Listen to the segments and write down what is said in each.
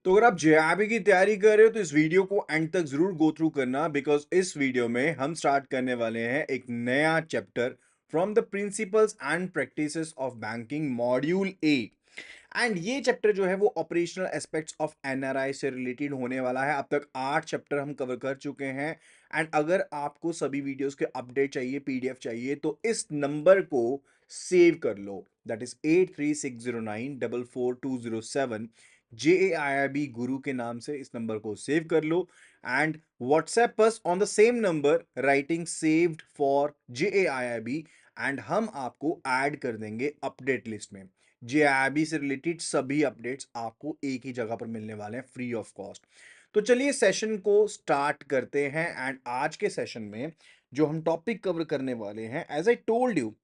तो अगर आप जेआरबी की तैयारी कर रहे हो तो इस वीडियो को एंड तक जरूर गो थ्रू करना बिकॉज इस वीडियो में हम स्टार्ट करने वाले हैं एक नया chapter from the principles and practices of banking module A. And ये चैप्टर जो है वो ऑपरेशनल एस्पेक्ट्स ऑफ एनआरआई से रिलेटेड होने वाला है। अब तक 8 चैप्टर हम कवर कर चुके हैं। एंड अगर आपको सभी वीडियोस के अपडेट चाहिए, पीडीएफ चाहिए, तो इस नंबर को सेव कर लो, दैट इज 8360944207। JAIIB गुरु के नाम से इस नंबर को सेव कर लो and WhatsApp us on the same number writing saved for JAIIB and हम आपको ऐड कर देंगे अपडेट लिस्ट में। जेआईबी से रिलेटेड सभी अपडेट्स आपको एक ही जगह पर मिलने वाले हैं फ्री ऑफ कॉस्ट। तो चलिए सेशन को स्टार्ट करते हैं। एंड आज के सेशन में जो हम टॉपिक कवर करने वाले हैं, as I told you,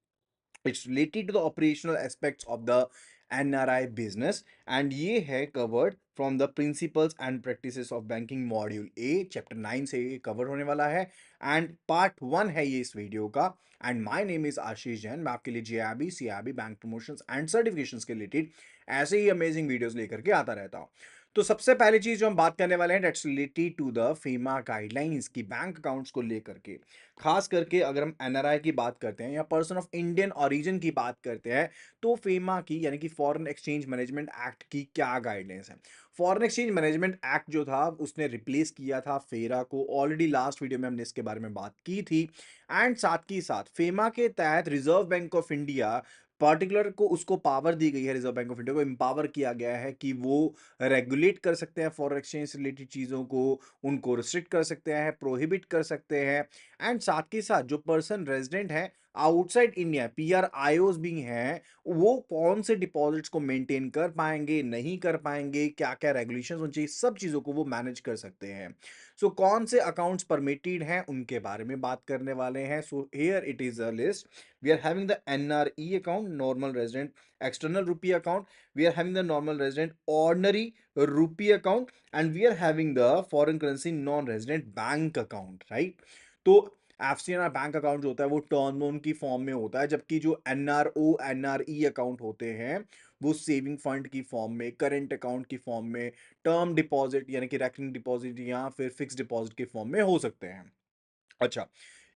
it's related to the operational aspects of the NRI business and ये है covered from the principles and practices of banking module A chapter 9 से ये cover होने वाला है and part 1 है ये इस वीडियो का। and my name is आशीष जैन। मैं आपके लिए JIB, CIB, bank promotions and certifications के रिलेटेड ऐसे ही अमेजिंग वीडियोस लेकर के आता रहता हूँ। तो सबसे पहली चीज जो हम बात करने वाले हैं that's related to the FEMA guidelines की बैंक अकाउंट्स को लेकर के। खास करके अगर हम एनआरआई की बात करते हैं या पर्सन ऑफ इंडियन ओरिजिन की बात करते हैं तो फेमा की यानी कि फॉरेन एक्सचेंज मैनेजमेंट एक्ट की क्या गाइडलाइंस है। फॉरेन एक्सचेंज मैनेजमेंट एक्ट जो था उसने रिप्लेस किया था फेरा को। ऑलरेडी लास्ट वीडियो में हमने इसके बारे में बात की थी। एंड साथ ही साथ फेमा के तहत reserve bank of India particular को उसको पावर दी गई है, रिजर्व बैंक ऑफ इंडिया को एम्पावर किया गया है कि वो रेगुलेट कर सकते हैं फॉरेन एक्सचेंज से रिलेटेड चीज़ों को, उनको रिस्ट्रिक्ट कर सकते हैं, प्रोहिबिट कर सकते हैं। एंड साथ के साथ जो पर्सन रेजिडेंट है आउटसाइड इंडिया, PRIOs भी हैं, वो कौन से डिपॉजिट्स को मेंटेन कर पाएंगे, नहीं कर पाएंगे, क्या क्या रेगुलेशंस होनी चाहिए, सब चीज़ों को वो मैनेज कर सकते हैं। सो कौन से अकाउंट्स परमिटेड हैं उनके बारे में बात करने वाले हैं। So here it is a list. We are having the NRE account, normal resident external rupee account. We are having the normal resident ordinary rupee account and we are having the foreign currency non resident bank account, right. तो FCNR bank account जो होता है वो term loan की form में होता है, जबकि जो NRO NRE अकाउंट होते हैं वो सेविंग फंड की फॉर्म में, करेंट अकाउंट की फॉर्म में, टर्म डिपॉजिट यानी कि रैकरिंग डिपॉजिट या फिर फिक्स डिपॉजिट की फॉर्म में हो सकते हैं। अच्छा,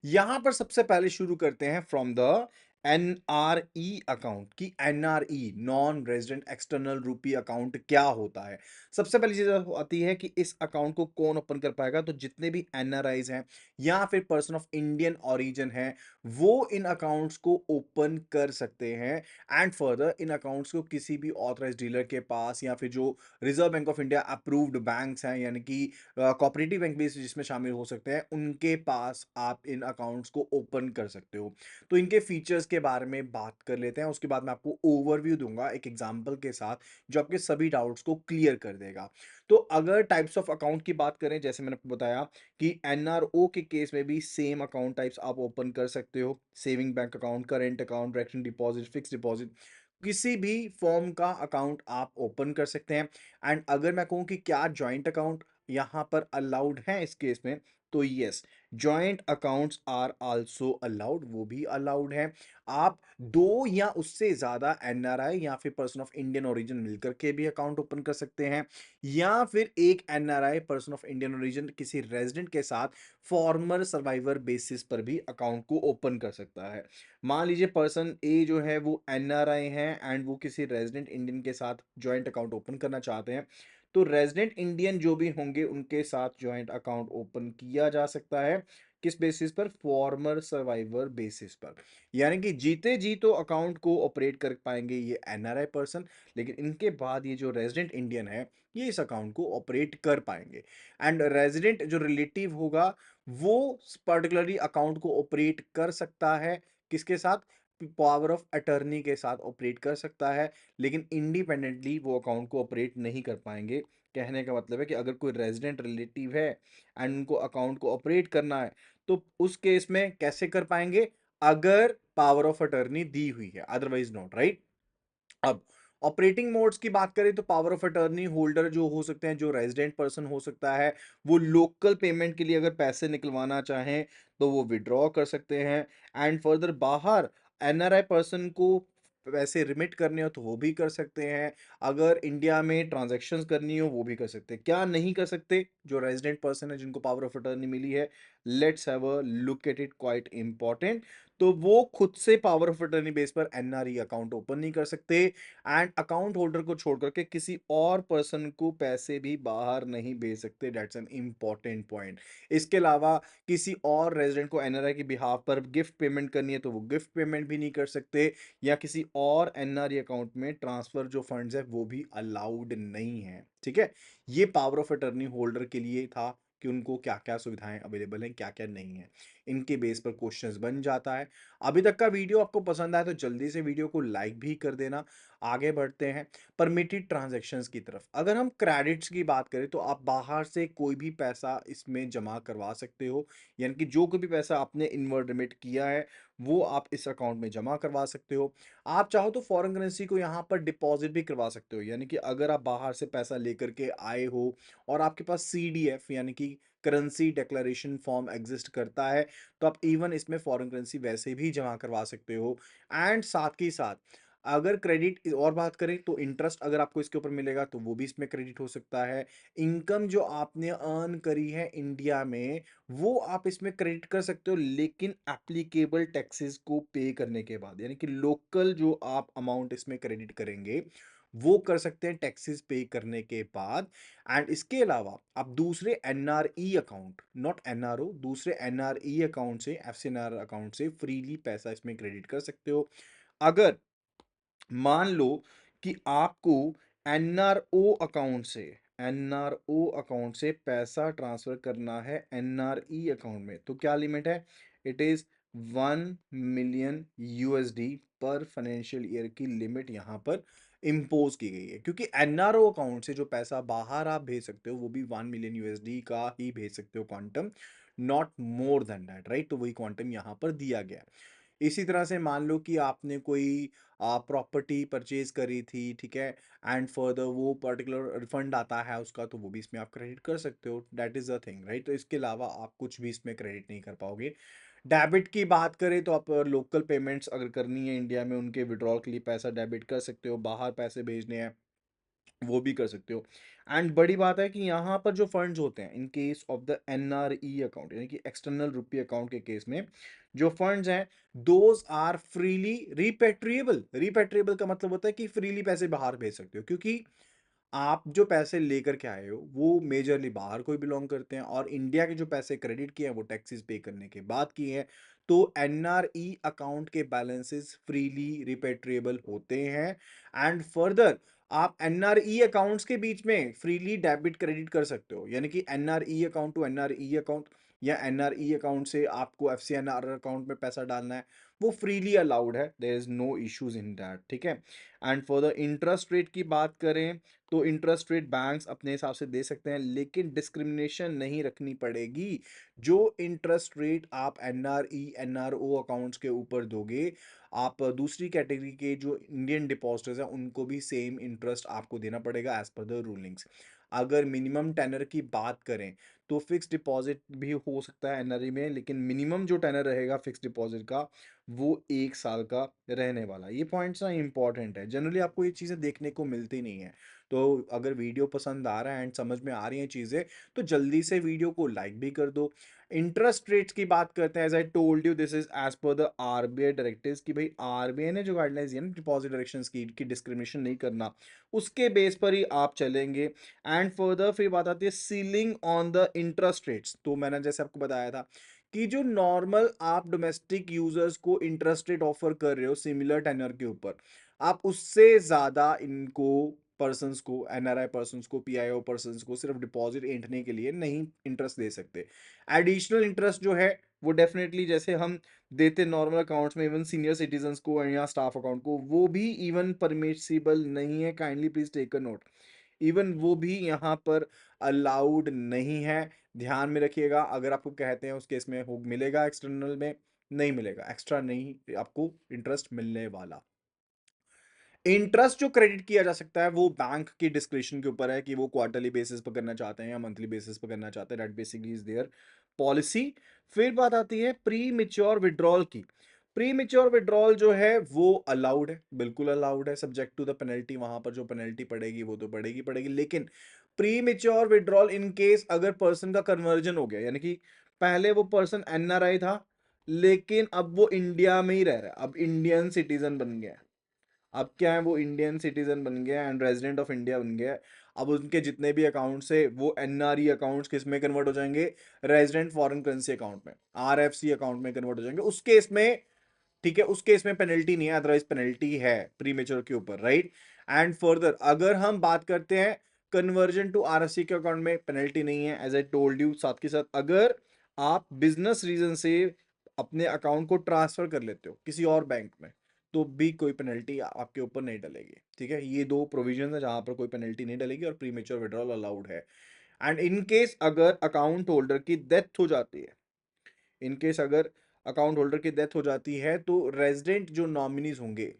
यहां पर सबसे पहले शुरू करते हैं फ्रॉम द NRE अकाउंट की। NRE नॉन रेजिडेंट एक्सटर्नल रूपी अकाउंट क्या होता है। सबसे पहली चीज आती है कि इस अकाउंट को कौन ओपन कर पाएगा। तो जितने भी NRIs हैं या फिर पर्सन ऑफ इंडियन ओरिजिन है वो इन अकाउंट्स को ओपन कर सकते हैं। एंड फर्दर इन अकाउंट्स को किसी भी ऑथराइज डीलर के पास या फिर जो reserve bank of India approved banks हैं यानी कि कोऑपरेटिव बैंक भी जिसमें शामिल हो सकते हैं उनके पास आप इन अकाउंट्स को ओपन कर सकते हो। तो इनके फीचर्स के बारे में बात कर लेते हैं, उसके बाद मैं आपको ओवरव्यू दूंगा एक एग्जांपल के साथ जो आपके सभी डाउट्स को क्लियर कर देगा। तो अगर टाइप्स ऑफ अकाउंट की बात करें, जैसे मैंने आपको बताया कि NRO के केस में भी सेम अकाउंट टाइप्स आप ओपन कर सकते हो। Saving bank account, current account, recurring deposit, fix deposit, किसी भी फॉर्म का अकाउंट आप ओपन कर सकते हैं। एंड अगर मैं कहूं कि क्या जॉइंट अकाउंट यहां पर अलाउड है इस केस में, तो yes, joint accounts are also allowed, वो भी अलाउड है। आप दो या उससे ज्यादा NRI या फिर पर्सन ऑफ इंडियन ओरिजिन मिलकर के भी अकाउंट ओपन कर सकते हैं, या फिर एक NRI person of Indian origin किसी रेजिडेंट के साथ फॉर्मर सर्वाइवर बेसिस पर भी अकाउंट को ओपन कर सकता है। मान लीजिए पर्सन ए जो है वो NRI है एंड वो किसी रेजिडेंट इंडियन के साथ जॉइंट अकाउंट ओपन करना चाहते हैं, तो रेजिडेंट इंडियन जो भी होंगे उनके साथ जॉइंट अकाउंट ओपन किया जा सकता है। किस बेसिस पर? फॉर्मर सर्वाइवर बेसिस पर। यानी कि जीते जी तो अकाउंट को ऑपरेट कर पाएंगे ये NRI पर्सन, लेकिन इनके बाद ये जो रेजिडेंट इंडियन है ये इस अकाउंट को ऑपरेट कर पाएंगे। एंड रेजिडेंट जो रिलेटिव होगा वो पर्टिकुलरली अकाउंट को ऑपरेट कर सकता है किसके साथ? पावर ऑफ अटर्नी के साथ ऑपरेट कर सकता है, लेकिन इंडिपेंडेंटली वो अकाउंट को ऑपरेट नहीं कर पाएंगे। कहने का मतलब है कि अगर कोई रेजिडेंट रिलेटिव है एंड उनको अकाउंट को ऑपरेट करना है तो उस केस में कैसे कर पाएंगे? अगर पावर ऑफ अटर्नी दी हुई है, अदरवाइज नॉट, राइट। अब ऑपरेटिंग मोड्स की बात करें तो पावर ऑफ अटर्नी होल्डर जो हो सकते हैं, जो रेजिडेंट पर्सन हो सकता है, वो लोकल पेमेंट के लिए अगर पैसे निकलवाना चाहें तो वो विड्रॉ कर सकते हैं। एंड फर्दर बाहर NRI पर्सन को पैसे रिमिट करने हो तो वो भी कर सकते हैं। अगर इंडिया में ट्रांज़ैक्शंस करनी हो वो भी कर सकते हैं। क्या नहीं कर सकते? जो रेज़िडेंट पर्सन है जिनको पावर ऑफ अटॉर्नी मिली है, let's have a look at it, quite important. तो वो खुद से पावर ऑफ अटॉर्नी बेस पर एनआरई अकाउंट ओपन नहीं कर सकते एंड अकाउंट होल्डर को छोड़ करके किसी और पर्सन को पैसे भी बाहर नहीं भेज सकते। That's an important point. इसके अलावा किसी और रेज़िडेंट को एनआरआई के बिहाफ पर गिफ्ट पेमेंट करनी है तो वो गिफ्ट पेमेंट भी नहीं कर सकते, या किसी और एनआरई अकाउंट में ट्रांसफर जो फंड्स है वो भी अलाउड नहीं है। ठीक है, ये पावर ऑफ अटर्नी होल्डर के लिए था कि उनको क्या क्या सुविधाएं अवेलेबल हैं, क्या क्या नहीं है। इनके बेस पर क्वेश्चंस बन जाता है। अभी तक का वीडियो आपको पसंद आया तो जल्दी से वीडियो को लाइक भी कर देना। आगे बढ़ते हैं परमिटेड ट्रांजैक्शंस की तरफ। अगर हम क्रेडिट्स की बात करें तो आप बाहर से कोई भी पैसा इसमें जमा करवा सकते हो, यानी कि जो कोई भी पैसा आपने इनवर्ड रिमिट किया है वो आप इस अकाउंट में जमा करवा सकते हो। आप चाहो तो फॉरेन करेंसी को यहाँ पर डिपॉजिट भी करवा सकते हो, यानी कि अगर आप बाहर से पैसा लेकर के आए हो और आपके पास सीडीएफ यानी कि करेंसी डिक्लेरेशन फॉर्म एग्जिस्ट करता है, तो आप इवन इसमें फॉरेन करेंसी वैसे भी जमा करवा सकते हो। एंड साथ ही साथ अगर क्रेडिट और बात करें तो इंटरेस्ट अगर आपको इसके ऊपर मिलेगा तो वो भी इसमें क्रेडिट हो सकता है। इनकम जो आपने अर्न करी है इंडिया में वो आप इसमें क्रेडिट कर सकते हो, लेकिन एप्लीकेबल टैक्सेस को पे करने के बाद, यानी कि लोकल जो आप अमाउंट इसमें क्रेडिट करेंगे वो कर सकते हैं टैक्सेस पे करने के बाद। एंड इसके अलावा आप दूसरे एनआरई अकाउंट, नॉट एनआरओ, दूसरे एनआरई अकाउंट से, एफसीएनआर अकाउंट से फ्रीली पैसा इसमें क्रेडिट कर सकते हो। अगर मान लो कि आपको एनआरओ अकाउंट से एनआरओ अकाउंट से पैसा ट्रांसफर करना है एनआरई अकाउंट में, तो क्या लिमिट है? इट इज 1 मिलियन यूएसडी पर फाइनेंशियल ईयर की लिमिट यहां पर इंपोज की गई है, क्योंकि एनआरओ अकाउंट से जो पैसा बाहर आप भेज सकते हो वो भी 1 मिलियन यूएसडी का ही भेज सकते हो quantum, not more than that, right? तो वही क्वांटम यहां पर दिया गया है। इसी तरह से मान लो कि आपने कोई प्रॉपर्टी परचेज करी थी, ठीक है, एंड फर्दर वो पर्टिकुलर रिफंड आता है उसका, तो वो भी इसमें आप क्रेडिट कर सकते हो। That is the thing, right? तो इसके अलावा आप कुछ भी इसमें क्रेडिट नहीं कर पाओगे। डेबिट की बात करें तो आप लोकल पेमेंट्स अगर करनी है इंडिया में, उनके विड्रॉल के लिए पैसा डेबिट कर सकते हो, बाहर पैसे भेजने हैं वो भी कर सकते हो। एंड बड़ी बात है कि यहाँ पर जो फंड्स होते हैं इन case of the NRE account, यानी कि एक्सटर्नल रुपी अकाउंट के केस में जो फंड्स हैं दोज आर फ्रीली रिपेट्रिएबल। रिपेट्रिएबल का मतलब होता है कि फ्रीली पैसे बाहर भेज सकते हो, क्योंकि आप जो पैसे लेकर के आए हो वो मेजरली बाहर को ही बिलोंग करते हैं, और इंडिया के जो पैसे क्रेडिट किए हैं वो टैक्सेस पे करने के बाद किए हैं। तो एनआरई अकाउंट के बैलेंसेस फ्रीली रिपेट्रिएबल होते हैं। एंड फर्दर आप एनआरई अकाउंट्स के बीच में फ्रीली डेबिट क्रेडिट कर सकते हो, यानी कि NRE account to NRE account, या एनआरई अकाउंट से आपको एफसीएनआर अकाउंट में पैसा डालना है, वो फ्रीली अलाउड है। There is no issues in that, ठीक है। And for the interest rate की बात करें तो इंटरेस्ट रेट बैंक्स अपने हिसाब से दे सकते हैं, लेकिन डिस्क्रिमिनेशन नहीं रखनी पड़ेगी। जो इंटरेस्ट रेट आप एनआरई एनआरओ अकाउंट्स के ऊपर दोगे, आप दूसरी कैटेगरी के जो इंडियन डिपॉजिटर्स हैं उनको भी सेम इंटरेस्ट आपको देना पड़ेगा एज पर द रूलिंग्स। अगर मिनिमम टेनर की बात करें तो फिक्स डिपॉजिट भी हो सकता है एनआरई में, लेकिन मिनिमम जो टेनर रहेगा फिक्स डिपॉजिट का वो 1 साल का रहने वाला। ये पॉइंट्स ना इंपॉर्टेंट है, जनरली आपको ये चीज़ें देखने को मिलती नहीं है। तो अगर वीडियो पसंद आ रहा है एंड समझ में आ रही हैं चीज़ें तो जल्दी से वीडियो को लाइक भी कर दो। इंटरेस्ट रेट्स की बात करते हैं, as I told you this is as per the RBI directives, कि भाई आरबीआई ने जो गाइडलाइंस दी है ना डिपॉजिट डायरेक्शंस की डिस्क्रिमिनेशन नहीं करना, उसके बेस पर ही आप चलेंगे। एंड फर्दर फिर बात आती है ceiling on the interest rates. तो मैंने जैसे आपको बताया था कि जो नॉर्मल आप डोमेस्टिक यूजर्स को इंटरेस्ट रेट ऑफर कर रहे हो सिमिलर टेनर के ऊपर, आप उससे ज्यादा इनको पर्सन्स को, एनआरआई पर्सन्स को, पीआईओ पर्सन्स को सिर्फ डिपॉजिट एंटने के लिए नहीं इंटरेस्ट दे सकते। एडिशनल इंटरेस्ट जो है वो डेफिनेटली जैसे हम देते नॉर्मल अकाउंट्स में इवन सीनियर सिटीजन्स को या स्टाफ अकाउंट को, वो भी इवन परमिसिबल नहीं है। Kindly please take a note, even वो भी यहाँ पर अलाउड नहीं है। ध्यान में रखिएगा, अगर आपको कहते हैं उस केस में हो मिलेगा एक्सटर्नल में, नहीं मिलेगा, एक्स्ट्रा नहीं आपको इंटरेस्ट मिलने वाला। इंटरेस्ट जो क्रेडिट किया जा सकता है वो बैंक की डिस्क्रिप्शन के ऊपर है कि वो क्वार्टरली बेसिस पर करना चाहते हैं या मंथली बेसिस पर करना चाहते हैं। That basically is their policy. फिर बात आती है प्री मेच्योर विड्रॉल की। प्री मेच्योर विड्रॉल जो है वो अलाउड है, बिल्कुल अलाउड है, सब्जेक्ट टू द पेनल्टी। वहां पर जो पेनल्टी पड़ेगी वो तो पड़ेगी पड़ेगी, लेकिन pre mature withdrawal in case अगर पर्सन का कन्वर्जन हो गया, यानी कि पहले वो पर्सन एनआरआई था लेकिन अब वो इंडिया में ही रह रहा है, अब इंडियन सिटीजन बन गया है। अब क्या है, वो इंडियन सिटीजन बन गया एंड रेजिडेंट ऑफ इंडिया बन गया है। अब उनके जितने भी अकाउंट्स है वो एनआरई अकाउंट्स किस में कन्वर्ट हो जाएंगे, रेजिडेंट फॉरेन करेंसी अकाउंट में, आरएफसी अकाउंट में कन्वर्ट हो जाएंगे। उस केस में ठीक है, उस केस में पेनल्टी नहीं है, अदरवाइज पेनल्टी है प्रीमेच्योर के ऊपर, राइट। एंड फर्दर अगर हम बात करते हैं कन्वर्जन टू आरएससी के अकाउंट में, पेनल्टी नहीं है एज आई टोल्ड यू। साथ के साथ अगर आप बिजनेस रीजन से अपने अकाउंट को ट्रांसफर कर लेते हो किसी और बैंक में तो भी कोई पेनल्टी आपके ऊपर नहीं डलेगी, ठीक है। ये दो प्रोविजन है जहां पर कोई पेनल्टी नहीं डलेगी और प्रीमेच्योर विड्रॉल अलाउड है। एंड इन केस अगर अकाउंट होल्डर की डेथ हो जाती है, इन केस अगर अकाउंट होल्डर की डेथ हो जाती है तो रेजिडेंट जो नॉमिनीज होंगे,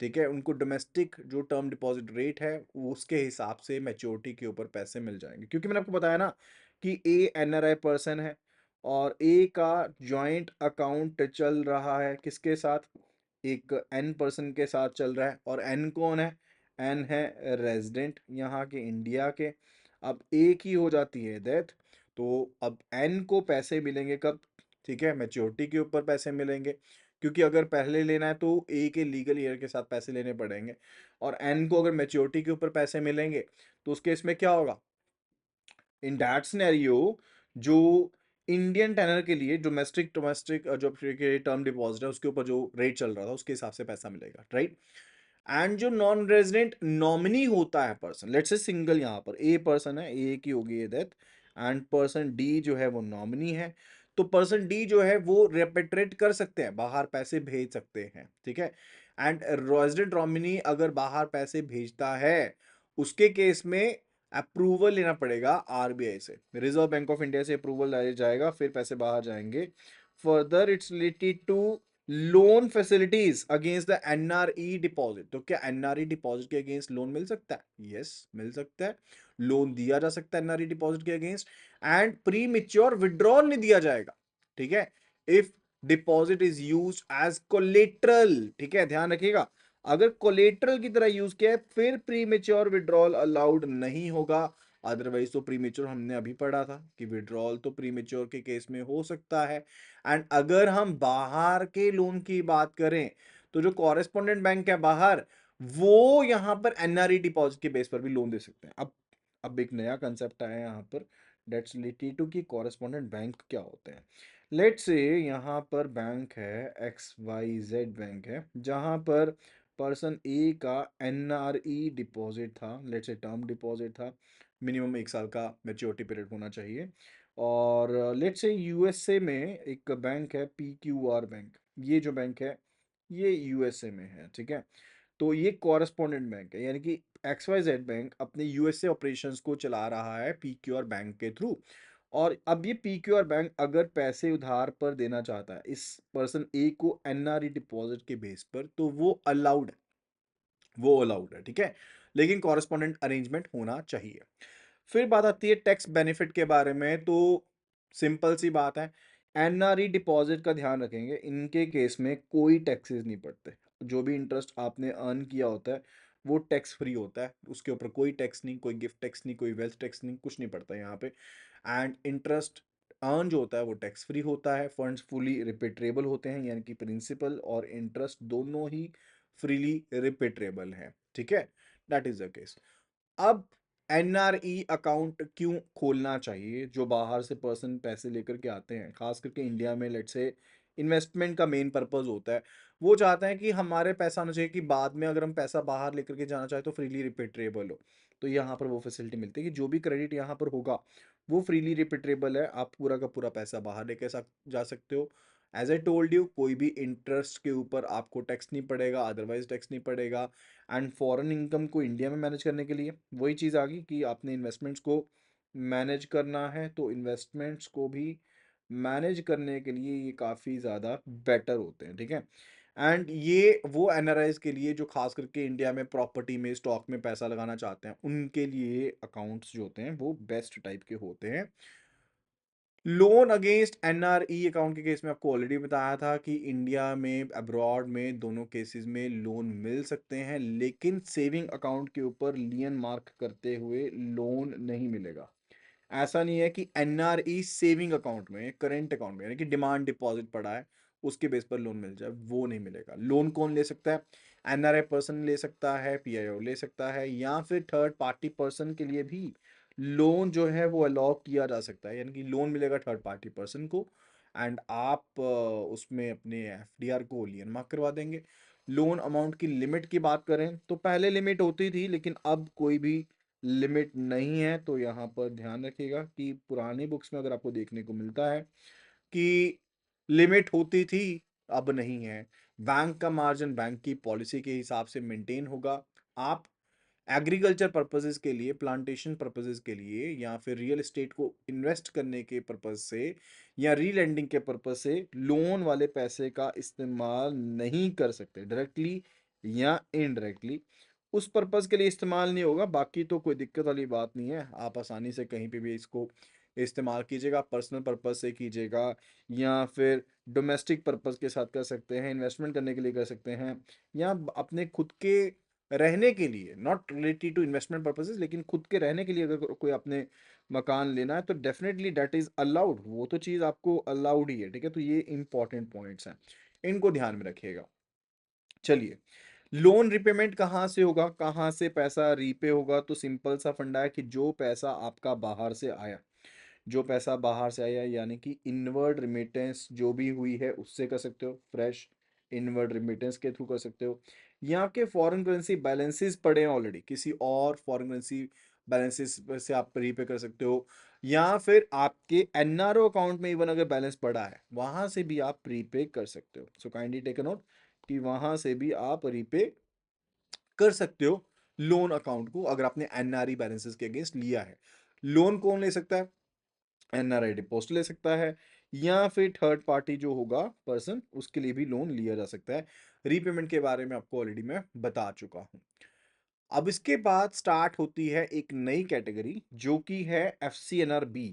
ठीक है, उनको डोमेस्टिक जो टर्म डिपॉजिट रेट है उसके हिसाब से मैच्योरिटी के ऊपर पैसे मिल जाएंगे। क्योंकि मैंने आपको बताया ना कि ए एनआरआई पर्सन है और ए का जॉइंट अकाउंट चल रहा है किसके साथ, एक एन पर्सन के साथ चल रहा है। और एन कौन है, एन है रेजिडेंट यहाँ के इंडिया के। अब ए की हो जाती है डेथ तो अब एन को पैसे मिलेंगे कब, ठीक है, मैच्योरिटी के ऊपर पैसे मिलेंगे। क्योंकि अगर पहले लेना है तो ए के लीगल ईयर के साथ पैसे लेने पड़ेंगे और एन को अगर मैच्योरिटी के ऊपर पैसे मिलेंगे तो उस केस में क्या होगा, इन दैट सिनेरियो जो इंडियन टेनर के लिए डोमेस्टिक डोमेस्टिक जो टर्म डिपॉजिट है उसके ऊपर जो रेट चल रहा था उसके हिसाब से पैसा मिलेगा, राइट। एंड जो नॉन रेजिडेंट नॉमिनी होता है पर्सन, लेट्स से सिंगल, यहाँ पर ए पर्सन है, ए की होगी ये डेथ एंड पर्सन डी जो है वो नॉमिनी है, तो पर्सन डी जो है वो रेपेट्रेट कर सकते हैं, बाहर पैसे भेज सकते हैं, ठीक है। एंड रेजिडेंट नॉमिनी अगर बाहर पैसे भेजता है उसके केस में अप्रूवल लेना पड़ेगा आरबीआई से, रिजर्व बैंक ऑफ इंडिया से अप्रूवल जाएगा, फिर पैसे बाहर जाएंगे। Further it's related to loan facilities against the NRE deposit. तो क्या एनआरई डिपॉजिट के अगेंस्ट लोन मिल सकता है, यस मिल सकता है, लोन दिया जा सकता है एनआरई डिपॉजिट के against. And premature withdrawal नहीं दिया जाएगा, ठीक है, if deposit is use as collateral, ठीक है, ध्यान रखिएगा। अगर कोलेट्रल की तरह यूज किया है फिर प्री मेच्योर विड्रॉल अलाउड नहीं होगा। अदरवाइज तो प्रीमेच्योर हमने अभी पढ़ा था कि विड्रॉल तो प्रीमेच्योर के केस में हो सकता है। एंड अगर हम बाहर के लोन की बात करें तो जो कॉरेस्पॉन्डेंट बैंक है बाहर वो यहां पर एनआरई डिपॉजिट के बेस पर भी लोन दे सकते हैं। अब एक नया कंसेप्ट आया है यहाँ पर, डेट्स रिलेटेड टू कि कॉरेस्पॉन्डेंट बैंक क्या होते हैं। लेट्स से यहाँ पर बैंक है एक्स वाई जेड बैंक है जहाँ पर पर्सन ए का एनआरई डिपॉजिट था, लेट्स से टर्म डिपॉजिट था, मिनिमम 1 साल का मैच्योरिटी पीरियड होना चाहिए। और लेट्स से यूएसए में एक बैंक है पीक्यूआर बैंक, ये जो बैंक है ये यूएसए में है, ठीक है। तो ये कॉरेस्पॉन्डेंट बैंक है, यानी कि XYZ बैंक अपने यूएसए ऑपरेशंस को चला रहा है पीक्यूआर बैंक के थ्रू। और अब ये पीक्यूआर बैंक अगर पैसे उधार पर देना चाहता है इस पर्सन ए को एनआरई डिपॉजिट के बेस पर तो वो अलाउड है, ठीक है, लेकिन कॉरेस्पॉन्डेंट अरेंजमेंट होना चाहिए। फिर बात आती है टैक्स बेनिफिट के बारे में, तो सिंपल सी बात है, एनआरई डिपॉजिट का ध्यान रखेंगे, इनके केस में कोई टैक्सेस नहीं पड़ते। जो भी इंटरेस्ट आपने अर्न किया होता है वो टैक्स फ्री होता है, उसके ऊपर कोई टैक्स नहीं, कोई गिफ्ट टैक्स नहीं, कोई वेल्थ टैक्स नहीं, कुछ नहीं पड़ता यहाँ पे। एंड इंटरेस्ट अर्न जो होता है वो टैक्स फ्री होता है, फंड्स फुली रिपेट्रेबल होते हैं, यानी कि प्रिंसिपल और इंटरेस्ट दोनों ही फ्रीली रिपेट्रेबल है, ठीक है, दैट इज द केस। अब एनआरई अकाउंट क्यों खोलना चाहिए, जो बाहर से पर्सन पैसे लेकर के आते हैं खास करके इंडिया में, लेट्स से इन्वेस्टमेंट का मेन पर्पस होता है, वो चाहते हैं कि हमारे पैसा होना चाहिए कि बाद में अगर हम पैसा बाहर लेकर के जाना चाहे तो फ्रीली रिपेट्रेबल हो। तो यहाँ पर वो फैसिलिटी मिलती है कि जो भी क्रेडिट यहाँ पर होगा वो फ्रीली रिपेट्रेबल है, आप पूरा का पूरा पैसा बाहर लेके जा सकते हो। एज आई टोल्ड यू कोई भी इंटरेस्ट के ऊपर आपको टैक्स नहीं पड़ेगा, अदरवाइज टैक्स नहीं पड़ेगा। एंड फॉरेन इनकम को इंडिया में मैनेज करने के लिए वही चीज़ आ गई कि आपने इन्वेस्टमेंट्स को मैनेज करना है तो इन्वेस्टमेंट्स को भी मैनेज करने के लिए ये काफ़ी ज़्यादा बेटर होते हैं, ठीक है। एंड ये वो एनआरआईज के लिए जो खास करके इंडिया में प्रॉपर्टी में स्टॉक में पैसा लगाना चाहते हैं उनके लिए अकाउंट्स जो होते हैं वो बेस्ट टाइप के होते हैं। लोन अगेंस्ट एनआरई अकाउंट के केस में आपको ऑलरेडी बताया था कि इंडिया में अब्रॉड में दोनों केसेस में लोन मिल सकते हैं, लेकिन सेविंग अकाउंट के ऊपर लियन मार्क करते हुए लोन नहीं मिलेगा। ऐसा नहीं है कि एनआरई सेविंग अकाउंट में, करेंट अकाउंट में, यानी कि डिमांड डिपॉजिट पड़ा है उसके बेस पर लोन मिल जाए, वो नहीं मिलेगा। लोन कौन ले सकता है? एनआरआई पर्सन ले सकता है, पीआईओ ले सकता है, या फिर थर्ड पार्टी पर्सन के लिए भी लोन जो है वो अलाउ किया जा सकता है, यानी कि लोन मिलेगा थर्ड पार्टी पर्सन को एंड आप उसमें अपने एफडीआर को लियन मार्क करवा देंगे। लोन अमाउंट की लिमिट की बात करें तो पहले लिमिट होती थी, लेकिन अब कोई भी लिमिट नहीं है। तो यहाँ पर ध्यान रखिएगा कि पुरानी बुक्स में अगर आपको देखने को मिलता है कि लिमिट होती थी, अब नहीं है। बैंक का मार्जिन बैंक की पॉलिसी के हिसाब से मेंटेन होगा। आप एग्रीकल्चर पर्पसेस के लिए, प्लांटेशन पर्पसेस के लिए, या फिर रियल एस्टेट को इन्वेस्ट करने के पर्पज से, या रीलैंडिंग के पर्पज से लोन वाले पैसे का इस्तेमाल नहीं कर सकते, डायरेक्टली या इनडायरेक्टली। उस पर्पज के लिए इस्तेमाल नहीं होगा, बाकी तो कोई दिक्कत वाली बात नहीं है। आप आसानी से कहीं पे भी इसको इस्तेमाल कीजिएगा, पर्सनल पर्पज से कीजिएगा या फिर डोमेस्टिक पर्पज के साथ कर सकते हैं, इन्वेस्टमेंट करने के लिए कर सकते हैं, या अपने खुद के रहने के लिए, not related to investment purposes, लेकिन खुद के रहने के लिए अगर कोई अपने मकान लेना है तो डेफिनेटली दैट इज अलाउड, वो तो चीज़ आपको अलाउड ही है। ठीक है, तो ये इंपॉर्टेंट पॉइंट्स हैं, इनको ध्यान में रखिएगा। चलिए, लोन रिपेमेंट कहाँ से होगा, कहाँ से पैसा रीपे होगा? तो सिंपल सा फंडा है कि जो पैसा आपका बाहर से आया, जो पैसा बाहर से आया यानी कि इनवर्ड रिमिटेंस जो भी हुई है उससे कर सकते हो, फ्रेश इनवर्ड रिमिटेंस के थ्रू कर सकते हो, या के फॉरेन करेंसी बैलेंसेस पड़े हैं ऑलरेडी, किसी और फॉरेन करेंसी बैलेंसेस से आप रीपे कर सकते हो, या फिर आपके एनआरओ अकाउंट में इवन अगर बैलेंस पड़ा है वहां से भी आप प्रीपे कर सकते हो। So kindly take a note कि वहां से भी आप रीपे कर सकते हो लोन अकाउंट को, अगर आपने एनआरई बैलेंसेस के अगेंस्ट लिया है। लोन कौन ले सकता है? एनआरआई डिपॉजिट ले सकता है, या फिर थर्ड पार्टी जो होगा पर्सन, उसके लिए भी लोन लिया जा सकता है। रीपेमेंट के बारे में आपको ऑलरेडी मैं बता चुका हूं। अब इसके बाद स्टार्ट होती है एक नई कैटेगरी जो कि है F C N R B.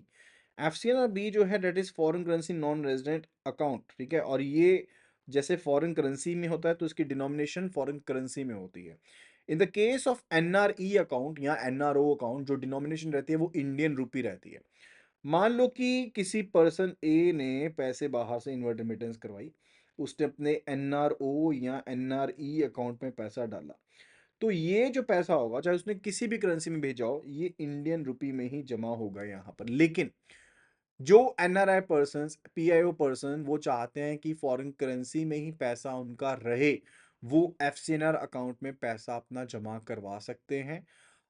F C N R B जो है that is foreign currency non resident account. ठीक है, और ये जैसे फॉरेन करेंसी में होता है तो इसकी डिनोमिनेशन फॉरेन करेंसी में होती है। In the case of N R E account या एन आर ओ अकाउंट, जो डिनोमिनेशन रहती है वो इंडियन रूपी रहती है। मान लो कि किसी पर्सन ए ने पैसे बाहर से इनवर्ट रेमिटेंस करवाई, उसने अपने एनआरओ या एनआरई अकाउंट में पैसा डाला, तो ये जो पैसा होगा चाहे उसने किसी भी करेंसी में भेजा हो, ये इंडियन रुपी में ही जमा होगा यहाँ पर। लेकिन जो एनआरआई पर्सन, पीआईओ पर्सन, वो चाहते हैं कि फॉरेन करेंसी में ही पैसा उनका रहे, वो एफसीएनआर अकाउंट में पैसा अपना जमा करवा सकते हैं।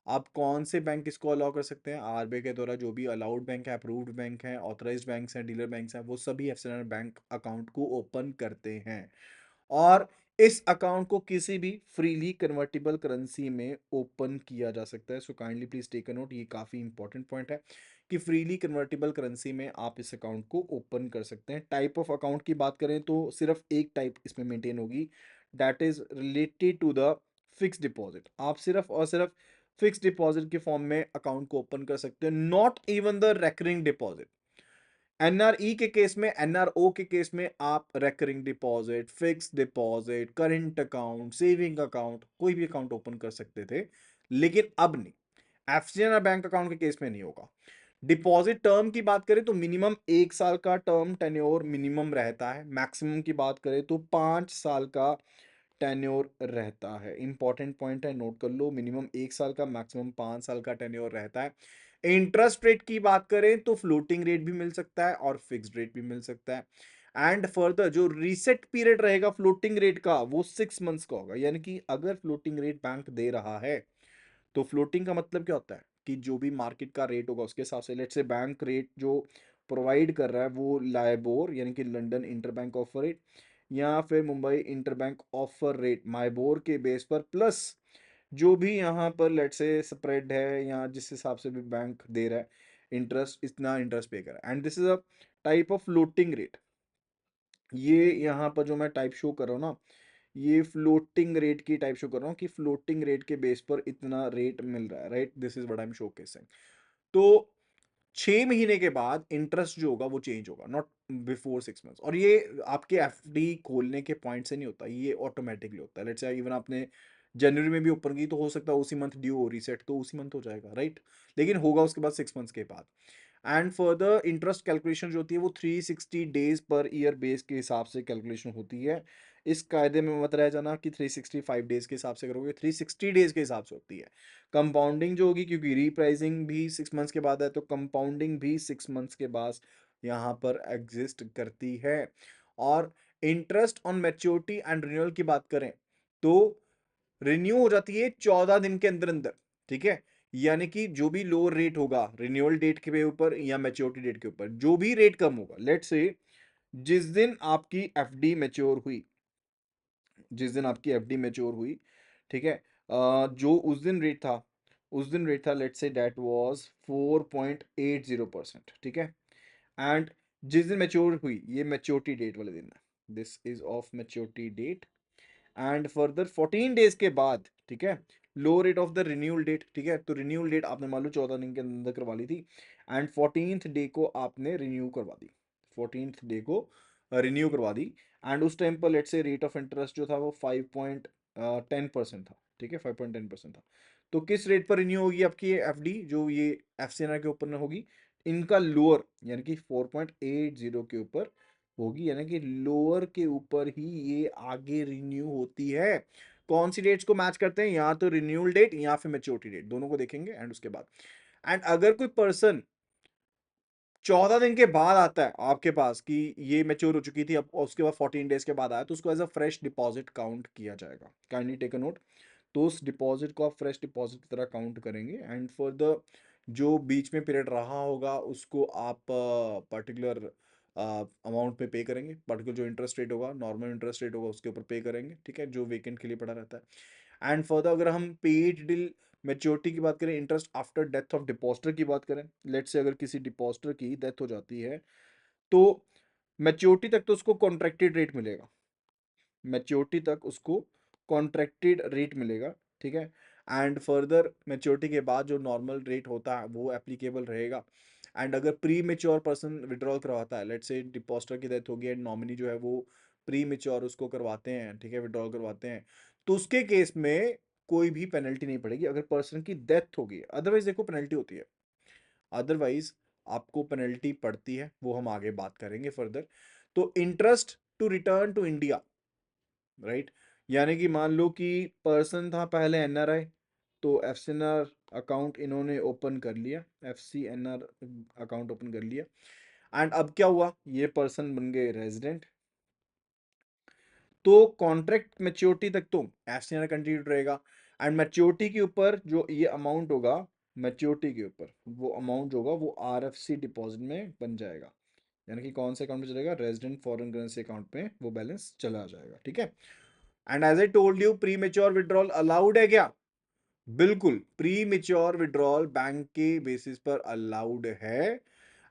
आप कौन से बैंक इसको अलाउ कर सकते हैं? आरबीआई के द्वारा जो भी अलाउड बैंक है, अप्रूव्ड बैंक है, ऑथराइज्ड बैंक्स हैं, डीलर बैंक्स हैं, वो सभी एफसीएनआर बैंक अकाउंट को ओपन करते हैं। और इस अकाउंट को किसी भी फ्रीली कन्वर्टिबल करेंसी में ओपन किया जा सकता है। So kindly please take a note, ये काफी इंपॉर्टेंट पॉइंट है कि फ्रीली कन्वर्टिबल करेंसी में आप इस अकाउंट को ओपन कर सकते हैं। टाइप ऑफ अकाउंट की बात करें तो सिर्फ एक टाइप इसमें मेंटेन होगी, that is related to the fix deposit. आप सिर्फ और सिर्फ फिक्स डिपॉजिट के फॉर्म में अकाउंट को ओपन कर सकते हैं, not even the recurring deposit. NRE के केस में, एनआरओ के केस में आप recurring deposit, fix deposit, current account, saving account, कोई भी अकाउंट ओपन कर सकते थे, लेकिन अब नहीं। एफसीएनआर बैंक अकाउंट के केस में नहीं होगा। डिपॉजिट टर्म की बात करें तो मिनिमम 1 साल का टर्म टेन्योर मिनिमम रहता है, मैक्सिमम की बात करें तो 5 साल का टेन्योर रहता है। इंपॉर्टेंट पॉइंट है, नोट कर लो, मिनिमम 1 साल का, मैक्सिमम 5 साल का टेन्योर रहता है। इंटरेस्ट रेट की बात करें तो फ्लोटिंग रेट भी मिल सकता है और फिक्स्ड रेट भी मिल सकता है। एंड फर्दर जो रीसेट पीरियड रहेगा फ्लोटिंग रेट का, वो 6 मंथ्स का होगा। यानी कि अगर फ्लोटिंग रेट बैंक दे रहा है, तो फ्लोटिंग का मतलब क्या होता है कि जो भी मार्केट का रेट होगा उसके हिसाब से, लेट्स से बैंक रेट जो प्रोवाइड कर रहा है वो लाइबोर यानी कि लंदन इंटरबैंक ऑफर रेट, या फिर मुंबई इंटरबैंक ऑफर रेट माइबोर के बेस पर, प्लस जो भी यहाँ पर लेट्स से स्प्रेड है या जिस हिसाब से भी बैंक दे रहा है इंटरेस्ट, इतना इंटरेस्ट पे कर रहा है, and this is a type of floating rate. ये यहाँ पर जो मैं टाइप शो कर रहा हूँ ना, ये फ्लोटिंग रेट की टाइप शो कर रहा हूँ कि फ्लोटिंग रेट के बेस पर इतना रेट मिल रहा है, right? This is what I am showcasing. तो 6 महीने के बाद इंटरेस्ट जो होगा वो चेंज होगा, नॉट बिफोर 6 मंथ्स। और ये आपके एफडी खोलने के पॉइंट से नहीं होता, ये ऑटोमेटिकली होता है। लेट्स से इवन आपने जनवरी में भी ओपन की तो हो सकता है उसी मंथ ड्यू हो, रीसेट तो उसी मंथ हो जाएगा, राइट। लेकिन होगा उसके बाद 6 मंथ्स के बाद। एंड फर्दर इंटरेस्ट कैलकुलेशन जो होती है वो 360 डेज पर ईयर बेस के हिसाब से कैलकुलेशन होती है। इस कायदे में मत रह जाना कि 365 डेज के हिसाब से करोगे, 360 डेज के हिसाब से होती है। कंपाउंडिंग जो होगी, क्योंकि रीप्राइसिंग भी 6 मंथ्स के बाद है, तो कंपाउंडिंग भी 6 मंथ्स के बाद यहाँ पर एग्जिस्ट करती है। और interest on maturity and renewal की बात करें तो रिन्यू हो जाती है 14 दिन के अंदर अंदर, ठीक है। यानी कि जो भी लोअर रेट होगा रिन्यूअल डेट के ऊपर या मैच्योरिटी डेट के ऊपर, जो भी रेट कम होगा, लेट्स से जिस दिन आपकी एफडी मैच्योर हुई, जिस दिन आपकी एफडी मैच्योर हुई, ठीक है, जो उस दिन रेट था लेट्स से दैट वाज 4.80%, ठीक है। एंड जिस दिन मैच्योर हुई, ये मैच्योरिटी डेट वाले दिन है, this is of maturity date. And further 14 days के बाद, ठीक है, low rate of the renewal date, ठीक है। तो रिन्यूअल डेट आपने मान लो 14 दिन के अंदर करवा ली थी, एंड 14th डे को आपने रिन्यू करवा दी, 14th डे को रिन्यू करवा दी। एंड उस टाइम पर let's say rate of interest जो था वो 5.10% था, ठीक है, 5.10% था। तो किस रेट पर रिन्यू होगी आपकी ये एफडी, जो ये एफसीएनआर के ऊपर होगी, इनका लोअर यानी कि 4.80 के ऊपर होगी, यानी कि लोअर के ऊपर ही ये आगे रिन्यू होती है। कौन सी डेट्स को मैच करते हैं, या तो रिन्यूअल डेट या फिर मैच्योरिटी डेट, दोनों को देखेंगे। एंड उसके बाद एंड अगर कोई पर्सन 14 दिन के बाद आता है आपके पास कि ये मैच्योर हो चुकी थी, अब उसके बाद 14 डेज के बाद आया, तो उसको as a fresh deposit count किया जाएगा। Kindly take a note. तो उस डिपॉजिट को आप फ्रेश डिपॉजिट की तरह काउंट करेंगे। एंड फॉर द जो बीच में पीरियड रहा होगा उसको आप पर्टिकुलर अमाउंट पे पे करेंगे, पर्टिकुलर जो इंटरेस्ट रेट होगा, नॉर्मल इंटरेस्ट रेट होगा उसके ऊपर पे करेंगे, ठीक है, जो वेकेंट के लिए पड़ा रहता है। एंड फर्दर अगर हम पेड डिल मैच्योरिटी की बात करें, interest after death of depositor की बात करें, लेट से अगर किसी डिपॉजिटर की डेथ हो जाती है तो मैच्योरिटी तक तो उसको कॉन्ट्रैक्टेड रेट मिलेगा, मैच्योरिटी तक उसको कॉन्ट्रैक्टेड रेट मिलेगा, ठीक है। एंड फर्दर मैच्योरिटी के बाद जो नॉर्मल रेट होता है वो एप्लीकेबल रहेगा। एंड अगर प्री मेच्योर पर्सन विड्रॉल करवाता है, लेट्स से डिपॉजिटर की डेथ होगी एंड नॉमिनी जो है वो प्री मेच्योर उसको करवाते हैं, ठीक है, विड्रॉल करवाते हैं, तो उसके केस में कोई भी पेनल्टी नहीं पड़ेगी अगर पर्सन की डेथ होगी। अदरवाइज देखो पेनल्टी होती है, अदरवाइज आपको पेनल्टी पड़ती है, वो हम आगे बात करेंगे फर्दर। तो interest to return to India, right, यानी कि मान लो कि पर्सन था पहले एनआरआई, तो एफसीएनआर अकाउंट इन्होंने ओपन कर लिया, एफसीएनआर अकाउंट ओपन कर लिया। एंड अब क्या हुआ, ये पर्सन बन गए रेजिडेंट, तो कॉन्ट्रैक्ट मैच्योरिटी तक तो एफसीएनआर कंटिन्यू रहेगा। एंड मैच्योरिटी के ऊपर जो ये अमाउंट होगा, मैच्योरिटी के ऊपर वो अमाउंट होगा वो आरएफसी डिपॉजिट में बन जाएगा, यानी कि कौन से अकाउंट में चलेगा, रेजिडेंट फॉरेन करेंसी अकाउंट में वो बैलेंस चला जाएगा, ठीक है। And as I told you, premature withdrawal allowed है क्या, बिल्कुल प्री मेच्योर विड्रॉल बैंक के बेसिस पर अलाउड है।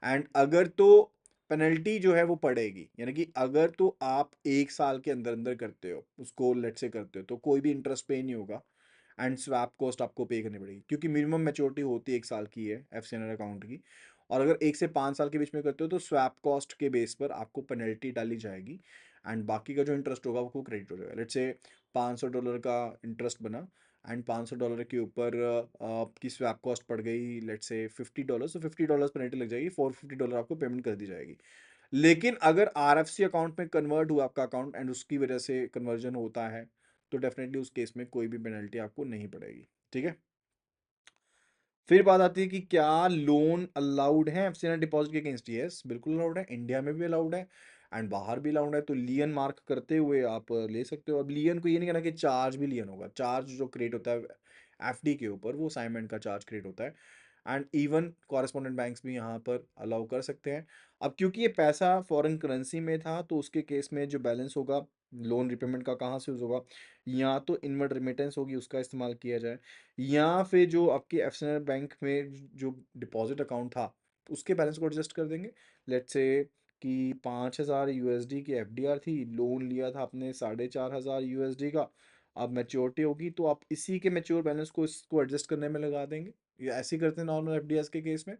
एंड अगर तो पेनल्टी जो है वो पड़ेगी, यानी कि अगर तो आप 1 साल के अंदर अंदर करते हो उसको, लेट से करते हो, तो कोई भी इंटरेस्ट पे नहीं होगा। एंड स्वैप कॉस्ट आपको पे करनी पड़ेगी, क्योंकि मिनिमम मैच्योरिटी होती है 1 साल की है एफसीएनआर अकाउंट की। और अगर 1 से 5 साल के बीच में करते हो तो स्वैप कॉस्ट के बेस पर आपको पेनल्टी डाली जाएगी। एंड बाकी का जो इंटरेस्ट होगा वो क्रेडिट हो जाएगा। लेट से $500 का इंटरेस्ट बना, एंड $500 के ऊपर आपकी स्वैप कॉस्ट पड़ गई लेट से $50, तो $50 पेनल्टी लग जाएगी, $450 आपको पेमेंट कर दी जाएगी। लेकिन अगर आरएफसी अकाउंट में कन्वर्ट हुआ आपका अकाउंट एंड उसकी वजह से कन्वर्जन होता है, तो डेफिनेटली उस केस में कोई भी पेनल्टी आपको नहीं पड़ेगी, ठीक है। फिर बात आती है कि क्या लोन अलाउड है एफसीआई डिपॉजिट के अगेंस्ट, यस बिल्कुल अलाउड है, इंडिया में भी अलाउड है एंड बाहर भी अलाउड है। तो लियन मार्क करते हुए आप ले सकते हो। अब लियन को ये नहीं कहना कि चार्ज भी लियन होगा, चार्ज जो क्रिएट होता है एफडी के ऊपर वो असाइनमेंट का चार्ज क्रिएट होता है। एंड इवन कॉरेस्पॉन्डेंट बैंक्स भी यहाँ पर अलाउ कर सकते हैं। अब क्योंकि ये पैसा फॉरेन करेंसी में था, तो उसके केस में जो बैलेंस होगा लोन रिपेमेंट का कहाँ से यूज होगा, या तो इनवर्ड रेमिटेंस होगी उसका इस्तेमाल किया जाए, या फिर जो आपके एफसीआई बैंक में जो डिपॉजिट अकाउंट था उसके बैलेंस को एडजस्ट कर देंगे। लेट्स से कि 5,000 यूएसडी की एफडीआर थी, लोन लिया था आपने 4,500 यूएसडी का, अब मैच्योरिटी होगी तो आप इसी के मैच्योर बैलेंस को इसको एडजस्ट करने में लगा देंगे, ये ऐसे ही करते हैं नॉर्मल एफडीएस के केस में।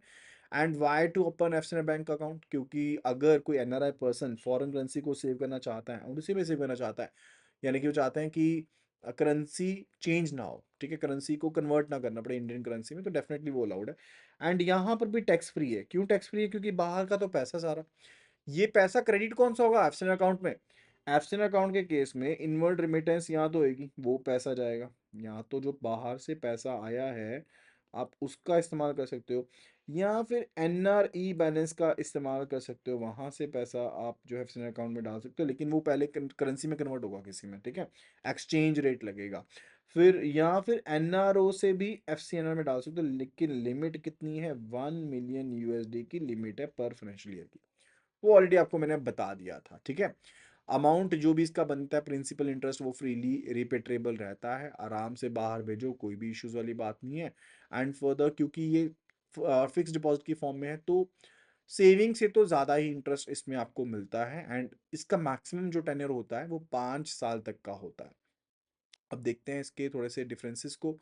And why to open FCI bank account, क्योंकि अगर कोई एनआरआई पर्सन फॉरेन करेंसी को सेव करना चाहता है और उसी में सेव करना चाहता है, यानी कि वो चाहते हैं कि करेंसी चेंज ना हो, ठीक है, करेंसी को कन्वर्ट ना करना पड़े इंडियन करेंसी में, तो डेफिनेटली वो अलाउड है। एंड यहाँ पर भी टैक्स फ्री है। क्यों टैक्स फ्री है? क्योंकि बाहर का तो पैसा सारा, ये पैसा क्रेडिट कौन सा होगा? एफसीआई अकाउंट में। एफसीआई अकाउंट के केस में इनवर्ड रिमिटेंस यहाँ तो होगी, वो पैसा जाएगा। यहाँ तो जो बाहर से पैसा आया है आप उसका इस्तेमाल कर सकते हो, या फिर एनआरई बैलेंस का इस्तेमाल कर सकते हो, वहां से पैसा आप जो है एफसीआई अकाउंट में डाल सकते हो, लेकिन वो पहले करेंसी में कन्वर्ट होगा किसी में, ठीक है, एक्सचेंज रेट लगेगा। फिर या फिर एनआरओ से भी एफसीएनआर में डाल सकते हो, लेकिन लिमिट कितनी है? 1 मिलियन यूएसडी की लिमिट है पर फाइनेंशियल ईयर की। वो ऑलरेडी आपको मैंने बता दिया था, ठीक है। अमाउंट जो भी इसका बनता है, प्रिंसिपल इंटरेस्ट, वो फ्रीली रिपेट्रेबल रहता है, आराम से बाहर भेजो, कोई भी इश्यूज वाली बात नहीं है। एंड फर्दर क्योंकि ये फिक्स डिपॉजिट की फॉर्म में है, तो सेविंग से तो ज़्यादा ही इंटरेस्ट इसमें आपको मिलता है। एंड इसका मैक्सिमम जो टेन्योर होता है वो 5 साल तक का होता है। अब देखते हैं इसके थोड़े से डिफरेंसेस को।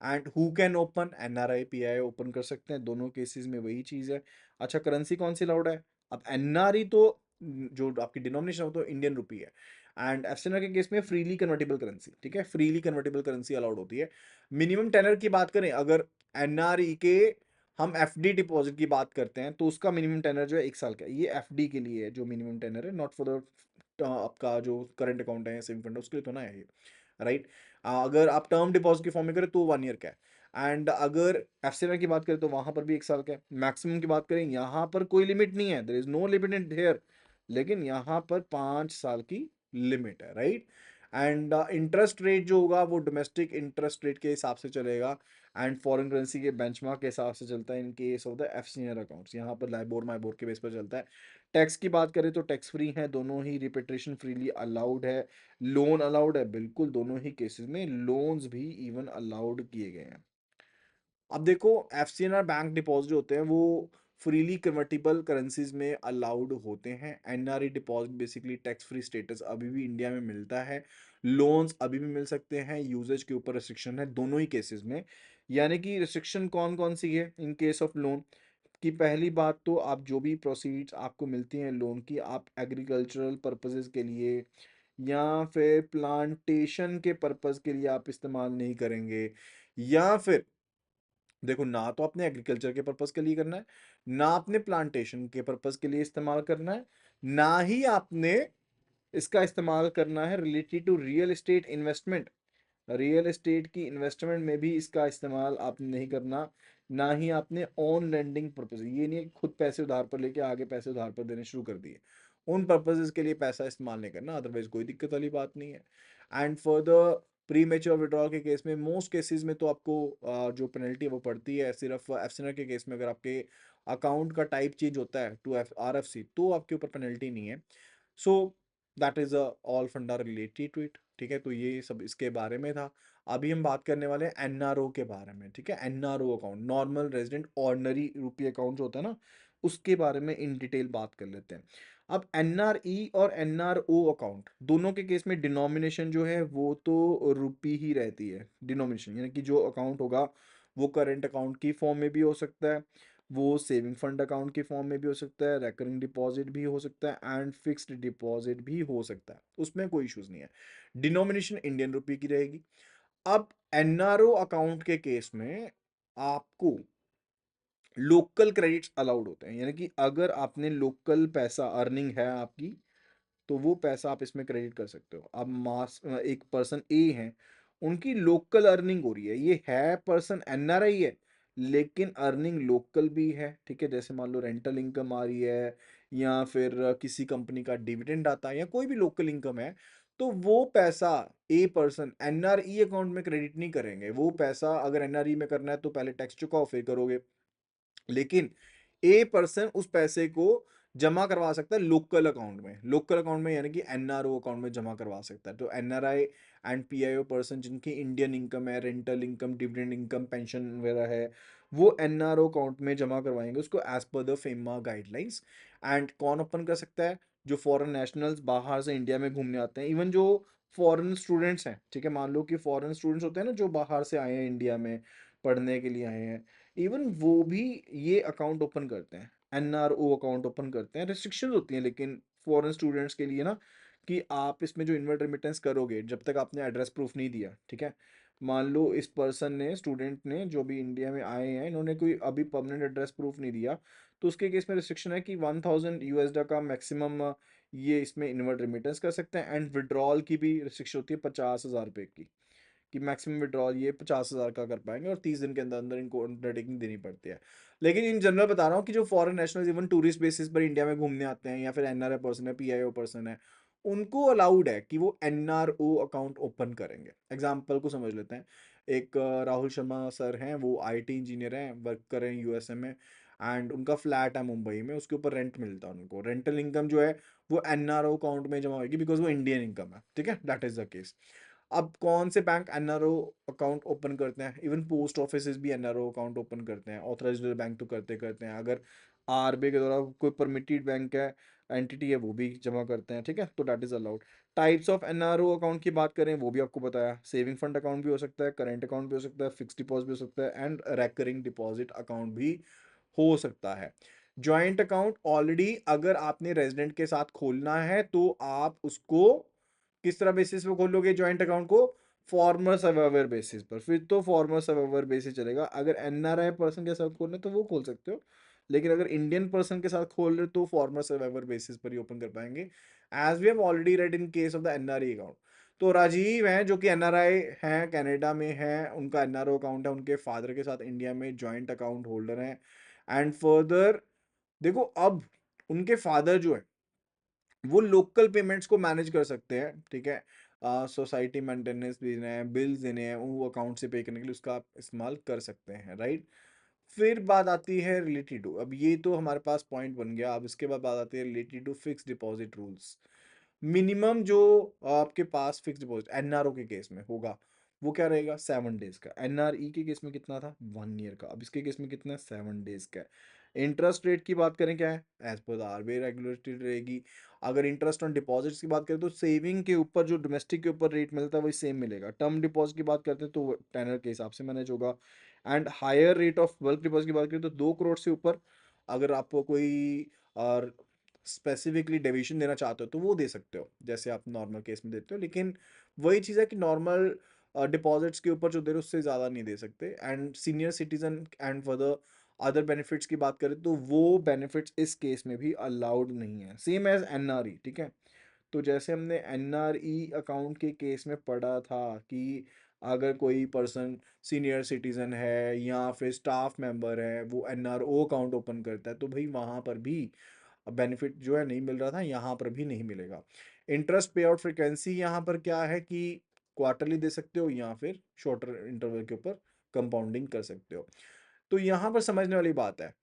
And who can open? NRI pi open कर सकते हैं, दोनों केसेस में वही चीज़ है। अच्छा, करेंसी कौन सी अलाउड है? अब एनआरई तो जो आपकी डिनोमिनेशन हो तो इंडियन रुपी है। एंड एफसीआई के केस में फ्रीली कन्वर्टेबल करेंसी, ठीक है, फ्रीली कन्वर्टेबल करेंसी अलाउड होती है। मिनिमम टेनर की बात करें, अगर एनआरई के हम एफडी डिपॉजिट की बात करते हैं तो उसका मिनिमम टेनर जो है 1 साल का है। ये एफडी के लिए है जो मिनिमम टेनर है, नॉट फॉर द आपका जो करंट अकाउंट है या सेविंग फंड है उसके लिए तो ना है ये, राइट। अगर आप टर्म डिपॉजिट की फॉर्म में करें तो 1 ईयर का है। एंड अगर एफसीआई की बात करें तो वहां पर भी 1 साल का है। मैक्सिमम की बात करें, यहाँ पर कोई लिमिट नहीं है, there is no limit in here, लेकिन यहाँ पर 5 साल की लिमिट है, राइट। एंड इंटरेस्ट रेट जो होगा वो डोमेस्टिक इंटरेस्ट रेट के हिसाब से चलेगा, एंड फॉरेन करेंसी के बेंचमार्क के हिसाब से चलता है इन case of the FCI accounts. यहाँ पर लाइबोर माइबोर के बेस पर चलता है। टैक्स की बात करें तो टैक्स फ्री है दोनों ही, रिपेट्रेशन फ्रीली अलाउड है, लोन अलाउड है, बिल्कुल दोनों ही केसेस में लोन्स भी इवन अलाउड किए गए हैं। अब देखो, एफसीएनआर बैंक डिपॉजिट होते हैं वो फ्रीली कन्वर्टिबल करेंसीज में अलाउड होते हैं। NRE deposit basically tax free status अभी भी इंडिया में मिलता है, लोन्स अभी भी मिल सकते हैं, यूजेज के ऊपर रिस्ट्रिक्शन है दोनों ही केसेस में। यानी कि रिस्ट्रिक्शन कौन कौन सी है इन केस ऑफ लोन? कि पहली बात तो आप जो भी प्रोसीड्स आपको मिलती हैं लोन की, आप एग्रीकल्चरल पर्पसेस के लिए या फिर प्लांटेशन के पर्पस के लिए आप इस्तेमाल नहीं करेंगे। या फिर देखो, ना तो आपने एग्रीकल्चर के पर्पस के लिए करना है, ना आपने प्लांटेशन के पर्पस के लिए इस्तेमाल करना है, ना ही आपने इसका इस्तेमाल करना है related to real estate investment. Real estate की इन्वेस्टमेंट में भी इसका इस्तेमाल आपने नहीं करना, ना ही आपने ऑन लैंडिंग पर्पज, ये नहीं है कि खुद पैसे उधार पर लेके आगे पैसे उधार पर देने शुरू कर दिए, उन पर्पजेस के लिए पैसा इस्तेमाल नहीं करना, अदरवाइज कोई दिक्कत वाली बात नहीं है। And for the pre mature withdrawal के केस में मोस्ट केसेस में तो आपको जो पेनल्टी है वो पड़ती है। सिर्फ एफसीआर के केस में अगर आपके अकाउंट का टाइप चेंज होता है टू आरएफसी तो आपके ऊपर पेनल्टी नहीं है। सो दैट इज ऑल फंडा रिलेटेड टू इट, ठीक है। तो ये सब इसके बारे में था। अभी हम बात करने वाले हैं एनआरओ के बारे में, ठीक है। NRO account, normal resident ordinary rupee account जो होता है ना, उसके बारे में इन डिटेल बात कर लेते हैं। अब एनआरई और एनआरओ अकाउंट दोनों के केस में डिनोमिनेशन जो है वो तो रुपी ही रहती है। डिनोमिनेशन यानी कि जो अकाउंट होगा वो करेंट अकाउंट की फॉर्म में भी हो सकता है, वो सेविंग फंड अकाउंट की फॉर्म में भी हो सकता है, रेकरिंग डिपॉजिट भी हो सकता है, एंड फिक्स्ड डिपॉजिट भी हो सकता है, उसमें कोई इश्यूज नहीं है। डिनोमिनेशन इंडियन रुपी की रहेगी। अब एनआरओ अकाउंट के केस में आपको लोकल क्रेडिट्स अलाउड होते हैं, यानी कि अगर आपने लोकल पैसा अर्निंग है आपकी तो वो पैसा आप इसमें क्रेडिट कर सकते हो। अब मास एक पर्सन ए है, उनकी लोकल अर्निंग हो रही है, ये है पर्सन एनआरआई है लेकिन अर्निंग लोकल भी है, ठीक है। जैसे मान लो रेंटल इनकम आ रही है, या फिर किसी कंपनी का डिविडेंड आता है, या कोई भी लोकल इनकम है, तो वो पैसा ए पर्सन एनआरई अकाउंट में क्रेडिट नहीं करेंगे। वो पैसा अगर एनआरई में करना है तो पहले टैक्स चुकाओ फिर करोगे, लेकिन ए पर्सन उस पैसे को जमा करवा सकता है लोकल अकाउंट में। लोकल अकाउंट में यानी कि एनआरओ अकाउंट में जमा करवा सकता है। तो एनआरआई एंड पीआईओ पर्सन जिनकी इंडियन इनकम है, rental income, dividend income, pension वगैरह है, वो एनआरओ अकाउंट में जमा करवाएंगे उसको as per the FEMA guidelines. And कौन ओपन कर सकता है? जो फॉरेन नेशनल्स बाहर से इंडिया में घूमने आते हैं, इवन जो फॉरेन स्टूडेंट्स हैं, ठीक है। मान लो कि फॉरेन स्टूडेंट्स होते हैं ना जो बाहर से आए हैं इंडिया में, पढ़ने के लिए आए हैं, इवन वो भी ये अकाउंट ओपन करते हैं, एनआरओ अकाउंट ओपन करते हैं। रिस्ट्रिक्शंस होती हैं लेकिन फॉरेन स्टूडेंट्स के लिए ना, कि आप इसमें जो इनवर्ट रेमिटेंस करोगे जब तक आपने एड्रेस प्रूफ नहीं दिया, ठीक है। मान लो इस पर्सन ने, स्टूडेंट ने, जो भी इंडिया में आए हैं, इन्होंने कोई अभी परमानेंट एड्रेस प्रूफ नहीं दिया, तो उसके केस में रिस्ट्रिक्शन है कि 1000 USD का मैक्सिमम ये इसमें इनवर्ट रेमिटेंस कर सकते हैं। एंड विड्रॉल की भी रिस्ट्रिक्शन होती है 50,000 रुपये की, कि मैक्सिमम विड्रॉल ये 50,000 का कर पाएंगे और 30 दिन के अंदर अंदर इनको अंडरटेकिंग देनी पड़ती है। लेकिन इन जनरल बता रहा हूँ कि जो foreign nationals even tourist basis पर इंडिया में घूमने आते हैं, या फिर एनआरआई पर्सन है, पीआईओ पर्सन है, उनको अलाउड है कि वो एनआरओ अकाउंट ओपन करेंगे। एग्जाम्पल को समझ लेते हैं। एक राहुल शर्मा सर हैं, वो आईटी इंजीनियर हैं, वर्क कर रहे हैं यूएसए में, एंड उनका फ्लैट है मुंबई में, उसके ऊपर रेंट मिलता है उनको। रेंटल इनकम जो है वो एनआरओ अकाउंट में जमा होगी, बिकॉज वो इंडियन इनकम है, ठीक है, दैट इज द केस। अब कौन से बैंक एनआरओ अकाउंट ओपन करते हैं? इवन पोस्ट ऑफिस भी एनआरओ अकाउंट ओपन करते हैं। ऑथराइज्ड बैंक तो करते करते हैं। अगर आरबीआई के द्वारा कोई परमिटेड बैंक है, एंटिटी है, वो भी जमा करते हैं, ठीक है, तो that is allowed. Types of NRO account की बात करें, वो भी आपको बताया। सेविंग फंड अकाउंट भी हो सकता है, करेंट अकाउंट भी हो सकता है, फिक्स डिपॉजिट भी हो सकता है, एंड रेकरिंग डिपॉजिट अकाउंट भी हो सकता है। जॉइंट अकाउंट ऑलरेडी अगर आपने रेजिडेंट के साथ खोलना है तो आप उसको किस तरह बेसिस पे खोलोगे जॉइंट अकाउंट को? फॉर्मर सर्वाइवर बेसिस पर। फिर तो फॉर्मर सर्वाइवर बेसिस चलेगा। अगर एनआरआई पर्सन के साथ खोलना है तो वो खोल सकते हो, लेकिन अगर इंडियन पर्सन के साथ खोल रहे हो तो फॉर्मर सर्वाइवर बेसिस पर ही ओपन कर पाएंगे, as we have already read in case of the NRE account. तो राजीव हैं जो कि एनआरआई हैं, कनाडा में हैं, उनका एनआरओ अकाउंट है, उनके फादर के साथ इंडिया में जॉइंट अकाउंट होल्डर हैं। एंड फर्दर देखो, अब उनके फादर जो है वो लोकल पेमेंट्स को मैनेज कर सकते हैं, ठीक है। सोसाइटी मेंटेनेंस देना है, बिल्स देने हैं, वो अकाउंट से पे करने के लिए उसका आप इस्तेमाल कर सकते हैं, राइट। फिर बात आती है रिलेटेड टू, अब ये तो हमारे पास पॉइंट बन गया। अब इसके बाद बात आती है related to fix deposit rules. Minimum जो आपके पास फिक्स डिपॉजिट एनआरओ के केस में होगा वो क्या रहेगा? 7 डेज का। एनआरई के केस में कितना था? 1 ईयर का। अब इसके केस में कितना है? 7 डेज का। इंटरेस्ट रेट की बात करें, क्या है? As per the RBI regulatory रहेगी। अगर इंटरेस्ट ऑन डिपॉजिट्स की बात करें तो सेविंग के ऊपर जो डोमेस्टिक के ऊपर रेट मिलता है वही सेम मिलेगा। टर्म डिपॉजिट की बात करते हैं तो टेनर के हिसाब से मैनेज होगा। And higher rate of bulk deposit की बात करें तो 2 करोड़ से ऊपर अगर आपको कोई और स्पेसिफिकली डेविएशन देना चाहते हो तो वो दे सकते हो, जैसे आप नॉर्मल केस में देते हो। लेकिन वही चीज़ है कि नॉर्मल डिपॉजिट्स के ऊपर जो दे रहे हो उससे ज़्यादा नहीं दे सकते। And senior citizen and for the other benefits की बात करें तो वो बेनिफिट्स इस केस में भी अलाउड नहीं है, सेम एज एनआरई, ठीक है। तो जैसे हमने एनआरई अकाउंट के केस में पढ़ा था कि अगर कोई पर्सन सीनियर सिटीजन है या फिर स्टाफ मेंबर है, वो एनआरओ अकाउंट ओपन करता है, तो भाई वहाँ पर भी बेनिफिट जो है नहीं मिल रहा था, यहाँ पर भी नहीं मिलेगा। इंटरेस्ट पे आउट फ्रिक्वेंसी यहाँ पर क्या है कि क्वार्टरली दे सकते हो या फिर शॉर्टर इंटरवल के ऊपर कंपाउंडिंग कर सकते हो। तो यहाँ पर समझने वाली बात है,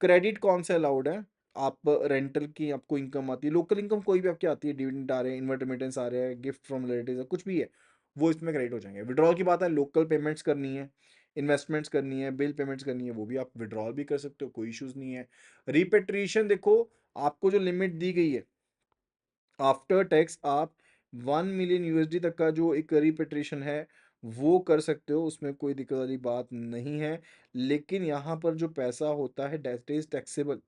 क्रेडिट कौन से अलाउड है? आप रेंटल की आपको इनकम आती है, लोकल इनकम कोई भी आपकी आती है, डिविडेंड आ रहे हैं, इन्वर्ट रेमिटेंस आ रहे हैं, गिफ्ट फ्रॉम रिलेटिव्स, कुछ भी है, वो इसमें क्रेडिट हो जाएंगे। विड्रॉल की बात है, लोकल पेमेंट्स करनी है, इन्वेस्टमेंट्स करनी है, बिल पेमेंट्स करनी है, वो भी आप विड्रॉल भी कर सकते हो, कोई इशूज़ नहीं है। रिपेट्रिएशन देखो, आपको जो लिमिट दी गई है आफ्टर टैक्स, आप 1 मिलियन USD तक का जो एक रिपेट्रिएशन है वो कर सकते हो, उसमें कोई दिक्कत वाली बात नहीं है। लेकिन यहाँ पर जो पैसा होता है डेट इज टैक्सेबल।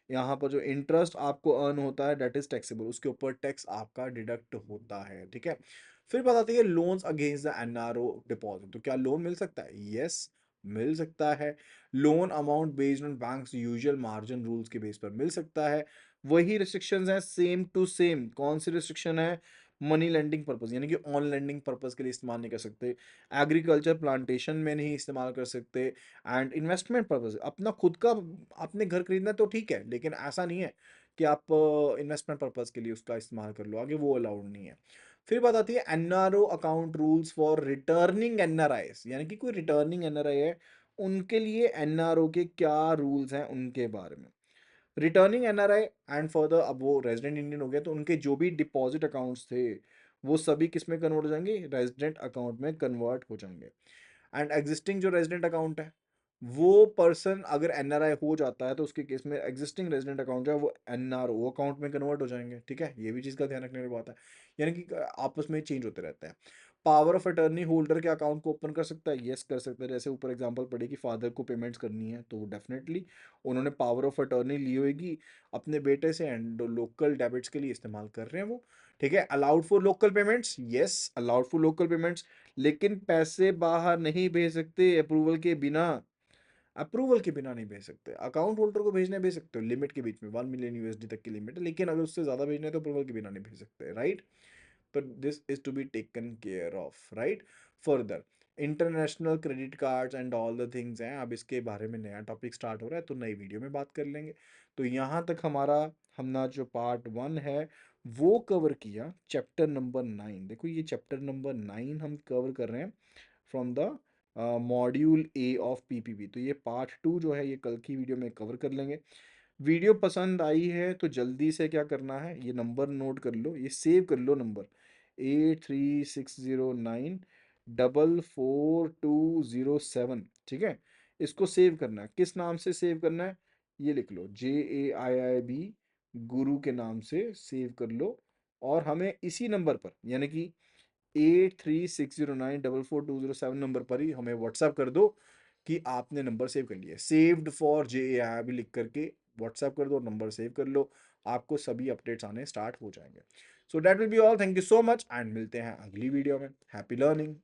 यहाँ पर जो इंटरेस्ट आपको अर्न होता है डेट इज टैक्सेबल, उसके ऊपर टैक्स आपका डिडक्ट होता है, ठीक है। फिर बात आती है loans against the NRO deposit. तो क्या लोन मिल सकता है? यस, मिल सकता है। Loan amount based on banks usual margin rules के बेस पर मिल सकता है। वही रिस्ट्रिक्शंस हैं सेम टू सेम। कौन सी रिस्ट्रिक्शन है? मनी लेंडिंग पर्पस, यानी कि ऑन लेंडिंग पर्पस के लिए इस्तेमाल नहीं कर सकते। एग्रीकल्चर प्लांटेशन में नहीं इस्तेमाल कर सकते। एंड इन्वेस्टमेंट पर्पस, अपना खुद का आपने घर खरीदना है तो ठीक है, लेकिन ऐसा नहीं है कि आप इन्वेस्टमेंट पर्पस के लिए उसका इस्तेमाल कर लो, आगे वो अलाउड नहीं है। फिर बात आती है NRO account rules for returning NRIs, यानी कि कोई रिटर्निंग एनआरआई है उनके लिए एनआरओ के क्या रूल्स हैं उनके बारे में। रिटर्निंग एनआरआई एंड फर्दर, अब वो रेजिडेंट इंडियन हो गया तो उनके जो भी डिपॉजिट अकाउंट्स थे वो सभी किस में कन्वर्ट हो जाएंगे? रेजिडेंट अकाउंट में कन्वर्ट हो जाएंगे। एंड एग्जिस्टिंग जो रेजिडेंट अकाउंट है, वो पर्सन अगर एनआरआई हो जाता है तो उसके केस में एग्जिस्टिंग रेजिडेंट अकाउंट जो है वो एनआरओ अकाउंट में कन्वर्ट हो जाएंगे, ठीक है। ये भी चीज़ का ध्यान रखने की बात है, यानी कि आपस में चेंज होते रहते हैं। पावर ऑफ अटर्नी होल्डर के अकाउंट को ओपन कर सकता है? यस कर सकता है। जैसे ऊपर एग्जांपल पड़ी कि फादर को पेमेंट्स करनी है तो डेफिनेटली उन्होंने पावर ऑफ अटर्नी ली होगी अपने बेटे से एंड लोकल डेबिट्स के लिए इस्तेमाल कर रहे हैं वो। ठीक है, allowed for local payments, yes allowed for local payments, लेकिन पैसे बाहर नहीं भेज सकते अप्रूवल के बिना। अप्रूवल के बिना नहीं भेज सकते। अकाउंट होल्डर को भेजने भेज सकते हो लिमिट के बीच में, 1 मिलियन USD तक की लिमिट है, लेकिन अगर उससे ज्यादा भेजना है तो अप्रूवल के बिना नहीं भेज सकते, राइट। तो this is to be taken care of, right. Further international credit cards and all the things हैं, अब इसके बारे में नया टॉपिक स्टार्ट हो रहा है तो नई वीडियो में बात कर लेंगे। तो यहाँ तक हमारा हमने जो पार्ट 1 है वो कवर किया, चैप्टर नंबर 9। देखो ये चैप्टर नंबर 9 हम कवर कर रहे हैं from the module A of PPP। तो ये पार्ट 2 जो है ये कल की वीडियो में कवर कर लेंगे। वीडियो पसंद आई है तो जल्दी से क्या करना है, ये नंबर नोट कर लो, ये सेव कर लो नंबर 8360944207। ठीक है, इसको सेव करना है, किस नाम से सेव करना है ये लिख लो, JAIIB गुरु के नाम से सेव कर लो। और हमें इसी नंबर पर यानी कि 8360944207 नंबर पर ही हमें व्हाट्सएप कर दो कि आपने नंबर सेव कर लिया। सेव्ड फॉर JAIIB लिख करके व्हाट्सएप कर दो, नंबर सेव कर लो, आपको सभी अपडेट्स आने स्टार्ट हो जाएंगे। So that will be all, thank you so much and मिलते हैं अगली वीडियो में। Happy learning.